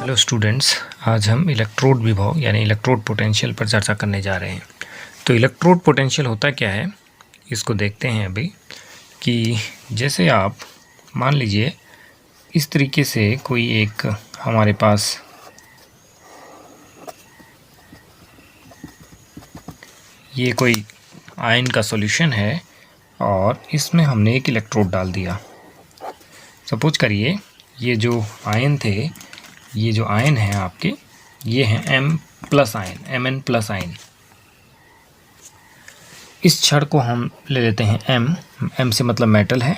Hello students, आज हम electrode विभव यानी इलेक्ट्रोड पोटेंशियल पर चर्चा करने जा रहे हैं। तो इलेक्ट्रोड पोटेंशियल होता क्या है, इसको देखते हैं अभी। कि जैसे आप मान लीजिए इस तरीके से कोई एक हमारे पास ये कोई आयन का सॉल्यूशन है और इसमें हमने एक इलेक्ट्रोड डाल दिया। सपोज करिए ये जो आयन थे, ये जो आयन है आपके, ये हैं M+ आयन, Mn+ आयन। इस छड़ को हम ले लेते हैं M से मतलब मेटल है,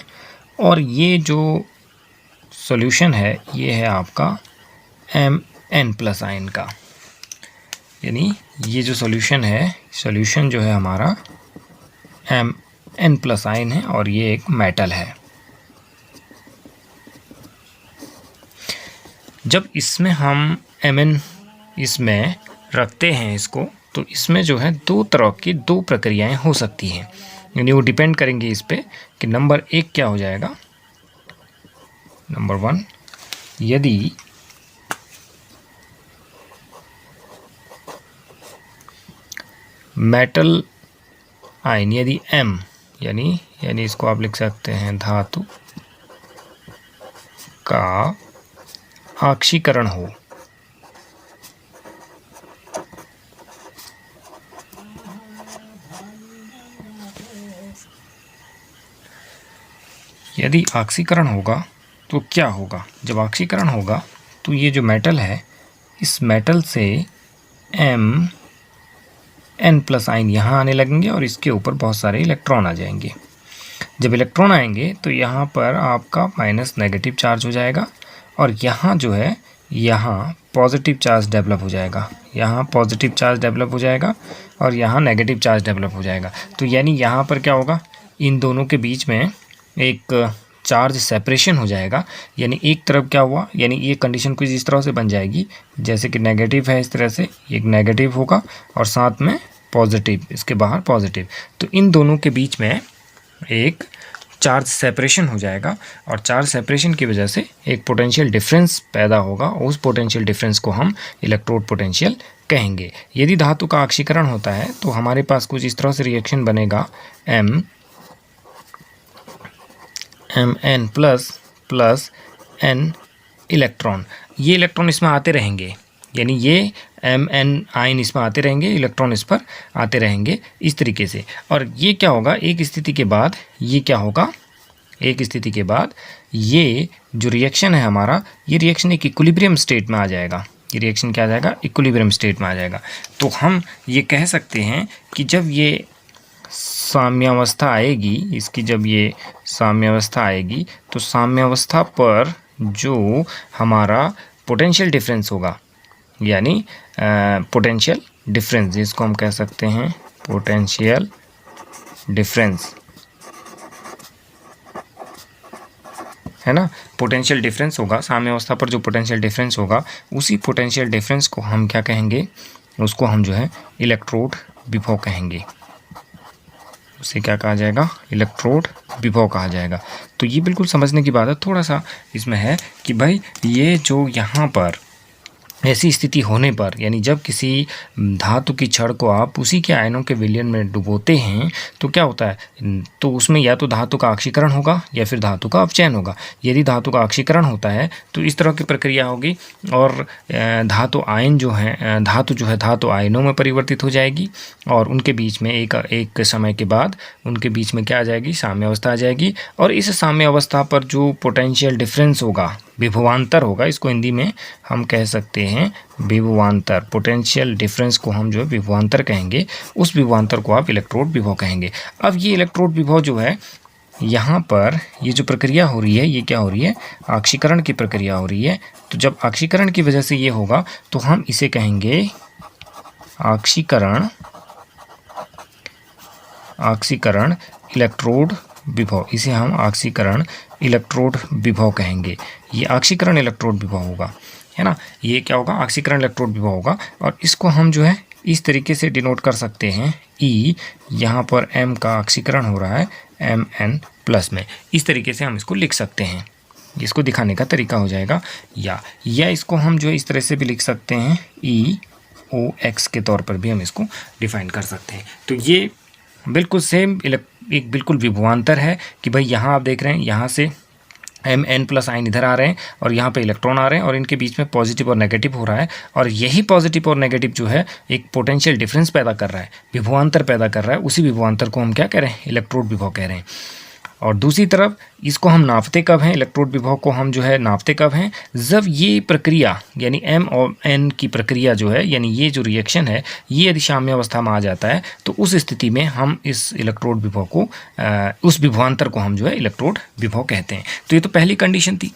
और ये जो सॉल्यूशन है ये है आपका Mn+ आयन का। यानी ये जो सॉल्यूशन है, सॉल्यूशन जो है हमारा Mn+ आयन है और ये एक मेटल है। जब इसमें हम Mn इसमें रखते हैं इसको, तो इसमें जो है दो तरह की दो प्रक्रियाएं हो सकती हैं। यानी वो डिपेंड करेंगे इस पे कि नंबर 1 क्या हो जाएगा। नंबर 1, यदि मेटल आयन, यदि M यानी इसको आप लिख सकते हैं धातु का ऑक्सीकरण हो, यदि ऑक्सीकरण होगा तो क्या होगा। जब ऑक्सीकरण होगा तो ये जो मेटल है, इस मेटल से Mn+ आयन यहाँ आने लगेंगे और इसके ऊपर बहुत सारे इलेक्ट्रॉन आ जाएंगे। जब इलेक्ट्रॉन आएंगे तो यहाँ पर आपका माइनस नेगेटिव चार्ज हो जाएगा, और यहाँ जो है यहाँ पॉजिटिव चार्ज डेवलप हो जाएगा। यहाँ पॉजिटिव चार्ज डेवलप हो जाएगा और यहाँ नेगेटिव चार्ज डेवलप हो जाएगा। तो यानी यहाँ पर क्या होगा, इन दोनों के बीच में एक चार्ज सेपरेशन हो जाएगा। यानी एक तरफ क्या हुआ, यानी ये कंडीशन कुछ इस तरह से बन जाएगी जैसे कि नेगेटिव है, इस तरह से एक नेगेटिव होगा और साथ में पॉजिटिव, इसके बाहर पॉजिटिव। तो इन दोनों के बीच में एक चार्ज सेपरेशन हो जाएगा, और चार्ज सेपरेशन की वजह से एक पोटेंशियल डिफरेंस पैदा होगा। उस पोटेंशियल डिफरेंस को हम इलेक्ट्रोड पोटेंशियल कहेंगे। यदि धातु का ऑक्सीकरण होता है तो हमारे पास कुछ इस तरह से रिएक्शन बनेगा, Mn+ N इलेक्ट्रॉन। ये इलेक्ट्रॉन इसमें आते रहेंगे, यानी ये Mn आयन इसमें आते रहेंगे, इलेक्ट्रॉन इस पर आते रहेंगे इस तरीके से। और ये क्या होगा, एक स्थिति के बाद ये क्या होगा, एक स्थिति के बाद ये जो रिएक्शन है हमारा, ये रिएक्शन एक इक्विलिब्रियम स्टेट में आ जाएगा। ये रिएक्शन क्या आ जाएगा, इक्विलिब्रियम स्टेट में आ जाएगा। तो हम ये कह सकते हैं कि जब ये साम्यावस्था आएगी, इसकी जब ये साम्यावस्था आएगी तो साम्यावस्था पर जो हमारा पोटेंशियल डिफरेंस होगा, यानी पोटेंशियल डिफरेंस, जिसको हम कह सकते हैं पोटेंशियल डिफरेंस, है ना। पोटेंशियल डिफरेंस होगा साम्यावस्था पर, जो पोटेंशियल डिफरेंस होगा उसी पोटेंशियल डिफरेंस को हम क्या कहेंगे, उसको हम जो है इलेक्ट्रोड विभव कहेंगे। उसे क्या कहा जाएगा, इलेक्ट्रोड विभव कहा जाएगा। तो ये बिल्कुल समझने की बात है। थोड़ा सा इसमें है कि भाई ये जो यहाँ पर ऐसी स्थिति होने पर, यानी जब किसी धातु की छड़ को आप उसी के आयनों के विलयन में डुबोते हैं तो क्या होता है, तो उसमें या तो धातु का ऑक्सीकरण होगा या फिर धातु का अपचयन होगा। यदि धातु का ऑक्सीकरण होता है तो इस तरह की प्रक्रिया होगी, और धातु आयन जो है, धातु जो है धातु आयनों में परिवर्तित हो जाएगी, और उनके बीच में एक समय के बाद उनके बीच में क्या आ जाएगी, साम्यावस्था आ जाएगी। और इस साम्यावस्था पर जो पोटेंशियल डिफरेंस होगा, विभवांतर होगा, इसको हिंदी में हम कह सकते हैं विभवांतर। पोटेंशियल डिफरेंस को हम जो है विभवांतर कहेंगे, उस विभवांतर को आप इलेक्ट्रोड विभव कहेंगे। अब ये इलेक्ट्रोड विभव जो है, यहाँ पर ये जो प्रक्रिया हो रही है, ये क्या हो रही है, ऑक्सीकरण की प्रक्रिया हो रही है। तो जब ऑक्सीकरण की वजह से ये होगा तो हम इसे कहेंगे ऑक्सीकरण इलेक्ट्रोड विभव। इसे हम ऑक्सीकरण इलेक्ट्रोड विभव कहेंगे। ये ऑक्सीकरण इलेक्ट्रोड विभव होगा, है ना। ये क्या होगा, ऑक्सीकरण इलेक्ट्रोड विभव होगा। और इसको हम जो है इस तरीके से डिनोट कर सकते हैं, E यहाँ पर M का ऑक्सीकरण हो रहा है Mn+ में, इस तरीके से हम इसको लिख सकते हैं। इसको दिखाने का तरीका हो जाएगा। या इसको हम जो है इस तरह से भी लिख सकते हैं, EOX के तौर पर भी हम इसको डिफाइन कर सकते हैं। तो ये बिल्कुल सेम एक बिल्कुल विभवांतर है कि भाई यहाँ आप देख रहे हैं, यहाँ से Mn प्लस आयन इधर आ रहे हैं और यहाँ पे इलेक्ट्रॉन आ रहे हैं और इनके बीच में पॉजिटिव और नेगेटिव हो रहा है, और यही पॉजिटिव और नेगेटिव जो है एक पोटेंशियल डिफरेंस पैदा कर रहा है, विभवांतर पैदा कर रहा है। उसी विभवांतर को हम क्या कह रहे हैं, इलेक्ट्रोड विभव कह रहे हैं। और दूसरी तरफ इसको हम नापते कब हैं, इलेक्ट्रोड विभव को हम जो है नापते कब हैं, जब ये प्रक्रिया यानी M और N की प्रक्रिया जो है, यानी ये जो रिएक्शन है, ये यदि साम्य अवस्था में आ जाता है तो उस स्थिति में हम इस इलेक्ट्रोड विभव को उस विभवांतर को हम जो है इलेक्ट्रोड विभव कहते हैं। तो ये तो पहली कंडीशन थी।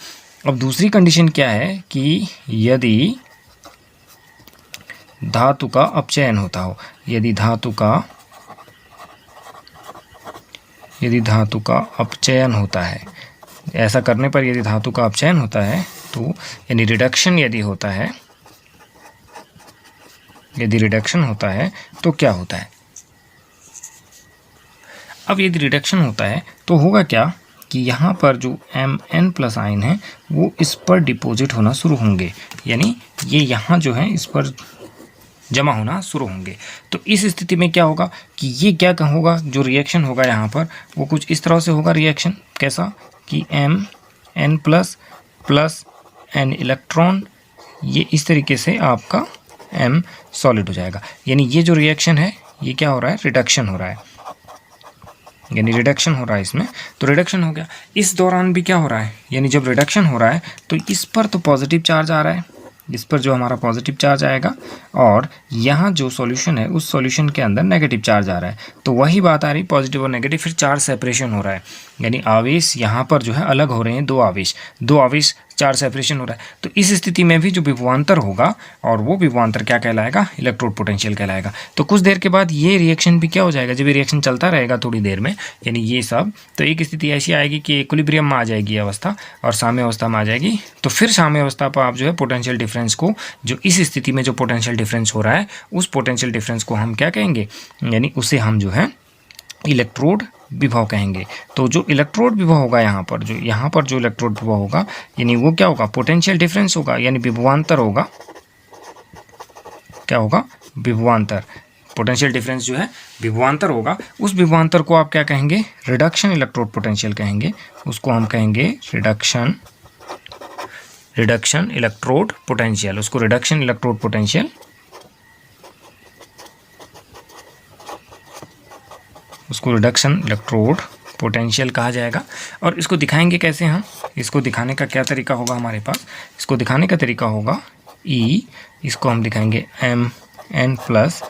अब दूसरी कंडीशन क्या है कि यदि धातु का अपचयन होता हो, यदि धातु का अपचयन होता है, ऐसा करने पर यदि धातु का अपचयन होता है तो यानी रिडक्शन यदि होता है, यदि रिडक्शन होता है तो क्या होता है। अब यदि रिडक्शन होता है तो होगा क्या कि यहाँ पर जो Mn प्लस आयन है वो इस पर डिपॉजिट होना शुरू होंगे, यानी ये यहाँ जो है इस पर जमा होना शुरू होंगे। तो इस स्थिति में क्या होगा कि ये क्या होगा, जो रिएक्शन होगा यहाँ पर वो कुछ इस तरह से होगा। रिएक्शन कैसा कि Mn प्लस N इलेक्ट्रॉन, ये इस तरीके से आपका M सॉलिड हो जाएगा। यानी ये जो रिएक्शन है ये क्या हो रहा है, रिडक्शन हो रहा है, यानी रिडक्शन हो रहा है इसमें। तो रिडक्शन हो गया। इस दौरान भी क्या हो रहा है, यानी जब रिडक्शन हो रहा है तो इस पर तो पॉजिटिव चार्ज आ रहा है, इस पर जो हमारा पॉजिटिव चार्ज आएगा, और यहाँ जो सॉल्यूशन है उस सॉल्यूशन के अंदर नेगेटिव चार्ज आ रहा है। तो वही बात आ रही, पॉजिटिव और नेगेटिव, फिर चार्ज सेपरेशन हो रहा है, यानी आवेश यहाँ पर जो है अलग हो रहे हैं, दो आवेश चार्ज सेपरेशन हो रहा है। तो इस स्थिति में भी जो विभवांतर होगा, और वो विभवांतर क्या कहलाएगा, इलेक्ट्रोड पोटेंशियल कहलाएगा। तो कुछ देर के बाद ये रिएक्शन भी क्या हो जाएगा, जब ये रिएक्शन चलता रहेगा थोड़ी देर में, यानी ये सब, तो एक स्थिति ऐसी आएगी कि इक्विलिब्रियम में आ जाएगी अवस्था और साम्य अवस्था में आ जाएगी। तो फिर साम्य अवस्था पर आप जो है पोटेंशियल डिफरेंस को, जो इस स्थिति में जो पोटेंशियल डिफरेंस हो रहा है उस पोटेंशियल डिफरेंस को हम क्या कहेंगे, यानी उसे हम जो है इलेक्ट्रोड विभव कहेंगे। तो जो इलेक्ट्रोड विभव होगा यहाँ पर जो इलेक्ट्रोड विभव होगा, यानी वो क्या होगा, पोटेंशियल डिफरेंस होगा, यानी विभवांतर होगा। क्या होगा, विभवांतर। पोटेंशियल डिफरेंस जो है विभवांतर होगा। उस विभवांतर को आप क्या कहेंगे, रिडक्शन इलेक्ट्रोड पोटेंशियल कहेंगे। उसको हम कहेंगे रिडक्शन इलेक्ट्रोड पोटेंशियल। उसको रिडक्शन इलेक्ट्रोड पोटेंशियल, उसको रिडक्शन इलेक्ट्रोड पोटेंशियल कहा जाएगा। और इसको दिखाएंगे कैसे हम, इसको दिखाने का क्या तरीका होगा हमारे पास, इसको दिखाने का तरीका होगा इसको हम दिखाएंगे Mn प्लस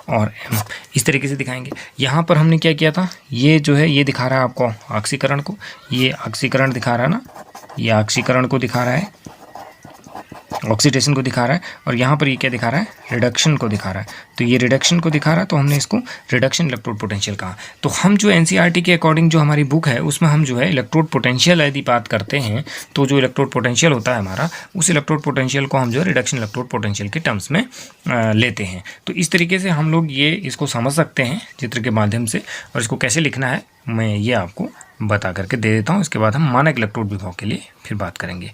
और M, इस तरीके से दिखाएंगे। यहाँ पर हमने क्या किया था, ये जो है ये दिखा रहा है आपको ऑक्सीकरण को, ये ऑक्सीकरण दिखा रहा है ना, ये ऑक्सीकरण को दिखा रहा है, ऑक्सीडेशन को दिखा रहा है, और यहाँ पर ये क्या दिखा रहा है, रिडक्शन को दिखा रहा है। तो ये रिडक्शन को दिखा रहा है, तो हमने इसको रिडक्शन इलेक्ट्रोड पोटेंशियल कहा। तो हम जो एनसीईआरटी के अकॉर्डिंग जो हमारी बुक है उसमें हम जो है इलेक्ट्रोड पोटेंशियल यदि बात करते हैं, तो जो इलेक्ट्रोड पोटेंशियल होता है हमारा, उस इलेक्ट्रोड पोटेंशियल को हम जो है रिडक्शन इलेक्ट्रोड पोटेंशियल के टर्म्स में लेते हैं। तो इस तरीके से हम लोग ये इसको समझ सकते हैं चित्र के माध्यम से। और इसको कैसे लिखना है मैं ये आपको बता करके दे देता हूँ। इसके बाद हम मानक इलेक्ट्रोड विभव के लिए फिर बात करेंगे।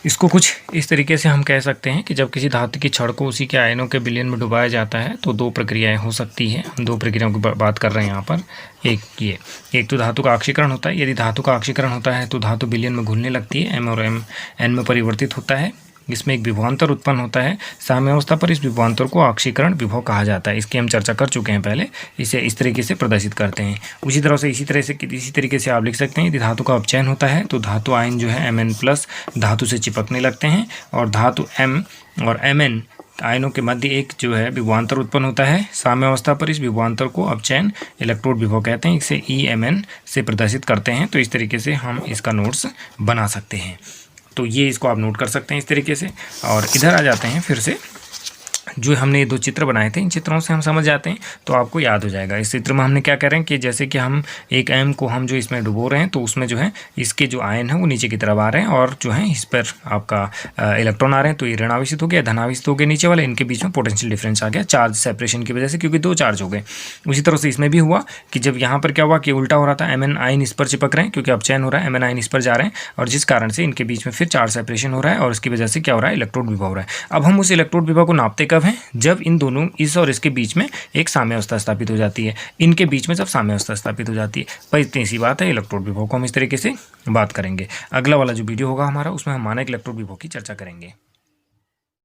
इसको कुछ इस तरीके से हम कह सकते हैं कि जब किसी धातु की छड़ को उसी के आयनों के विलयन में डुबाया जाता है तो दो प्रक्रियाएं हो सकती है। हम दो प्रक्रियाओं की बात कर रहे हैं यहाँ पर। एक तो धातु का ऑक्सीकरण होता है। यदि धातु का ऑक्सीकरण होता है तो धातु विलयन में घुलने लगती है, M और N में परिवर्तित होता है। इसमें एक विभवांतर उत्पन्न होता है। साम्यावस्था पर इस विभवांतर को ऑक्सीकरण विभव कहा जाता है। इसकी हम चर्चा कर चुके हैं पहले। इसे इस तरीके से प्रदर्शित करते हैं। उसी तरह से इसी तरीके से आप लिख सकते हैं, यदि धातु का अपचयन होता है तो धातु आयन जो है Mn प्लस धातु से चिपकने लगते हैं और धातु M और Mn आयनों के मध्य एक जो है विभवांतर उत्पन्न होता है। साम्यावस्था पर इस विभवांतर को अपचयन इलेक्ट्रोड विभव कहते हैं। इसे EMn से प्रदर्शित करते हैं। तो इस तरीके से हम इसका नोट्स बना सकते हैं। तो ये इसको आप नोट कर सकते हैं इस तरीके से। और इधर आ जाते हैं फिर से जो हमने ये दो चित्र बनाए थे, इन चित्रों से हम समझ जाते हैं तो आपको याद हो जाएगा। इस चित्र में हमने क्या कर रहे हैं कि जैसे कि हम एक एम को हम जो इसमें डुबो रहे हैं तो उसमें जो है इसके जो आयन है वो नीचे की तरफ आ रहे हैं और जो है इस पर आपका इलेक्ट्रॉन आ रहे हैं, तो ये ऋण आवेशित हो गया, धन आवेशित हो गया नीचे वाले, इनके बीच में पोटेंशियल डिफरेंस आ गया चार्ज सेपरेशन की वजह से, क्योंकि दो चार्ज हो गए। उसी तरह से इसमें भी हुआ कि जब यहाँ पर क्या हुआ कि उल्टा हो रहा था, एम एन आयन इस पर चिपक रहे हैं क्योंकि अब चयन हो रहा है, एम एन आयन इस पर जा रहे हैं और जिस कारण से इनके बीच में फिर चार्ज सेपरेशन हो रहा है और उसकी वजह से क्या हो रहा है, इलेक्ट्रोड विभव हो रहा है। अब हम उस इलेक्ट्रोड विभव को नापते कब हैं, जब इन दोनों इस और इसके बीच में एक साम्यावस्था स्थापित हो जाती है, इनके बीच में जब साम्यावस्था स्थापित हो जाती है। पर इतनी सी बात है, इलेक्ट्रोड विभव को हम इस तरीके से बात करेंगे। अगला वाला जो वीडियो होगा हमारा उसमें हम मानक इलेक्ट्रोड विभव की चर्चा करेंगे।